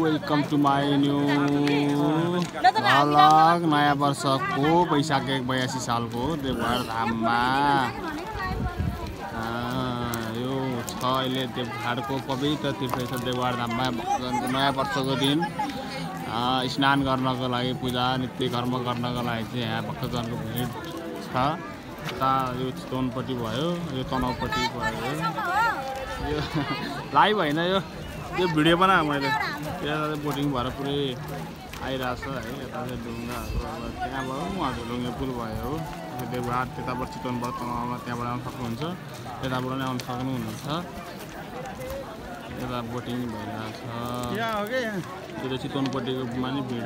Welcome to my new vlog. नयाँ वर्षको वैशाख 82 सालको देवघर धाममा यो छ अहिले देवघरको पवित्र तीर्थस्थल देवघर धाममा भक्तजनको नयाँ वर्षको दिन स्नान गर्नको लागि पूजा नित्य कर्म गर्नको लागि चाहिँ यहाँ भक्तजनको भिड छ। यो चितवनपट्टि भयो, यो तनहुँपट्टि भयो। यो लाइभ होइन, यो भिडियो बनाएँ मैले। यता बोटिङ भएर पुरै आइरहेछ है। यता चाहिँ ढुङ्गाहरू अब त्यहाँबाट उहाँ ढुङ्गे पुल भयो। देवघाट त्यताबाट चितवनबाट तनहुँमा त्यहाँबाट आउनु सक्नुहुन्छ, यताबाट नै आउनु सक्नुहुन्छ। यता बोटिङ भइरहेछ। यो चाहिँ चितवनपट्टिको पनि भिड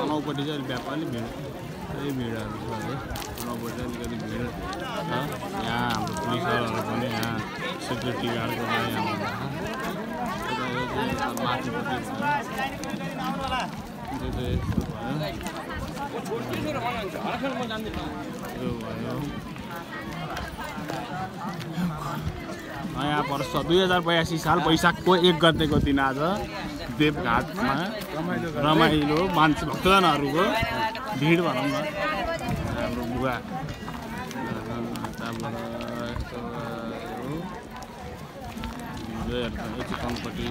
तनहुँपट्टि चाहिँ अलिक व्यापारी भिड भिडहरू छ है। तनहुँपट्टि अलिकति भिड छ। यहाँ हाम्रो पुलिसहरू पनि यहाँ सेक्युरिटी गार्डको लागि आउनुभएको। माथिपट्टि नयाँ वर्ष 2082 साल वैशाखको 1 गतेको दिन आज देवघाटमा रमाइलो मान्छे भक्तजनहरूको भिड भनौँ न। हाम्रो बुवा चितवनपट्टि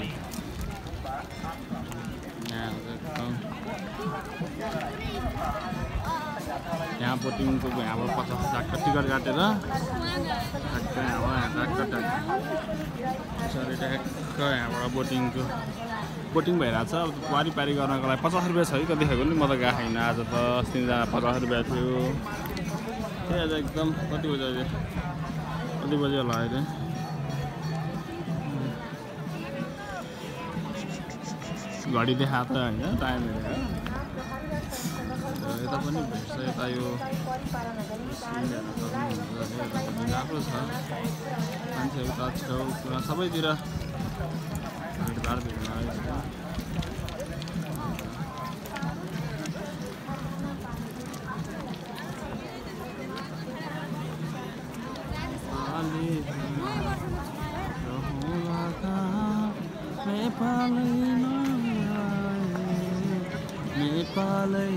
यहाँ बोटिङको यहाँबाट 50 लाखको टिकट काटेर यहाँबाट बोटिङ भइरहेछ। अब पारी गर्नको लागि 50 रुपियाँ छ है। कतिखेर पनि म त गएको छैन। आज त अस्तिजना 50 रुपियाँ थियो। त्यही आज एकदम कति बजी होला अहिले? घडी देखा त होइन, टाइम हेरेर। यता पनि भेट्छ। यता यो राम्रो छ। मान्छेहरू त छेउमा सबैतिर भिडभाड भेट्न आएको छ। नेपालै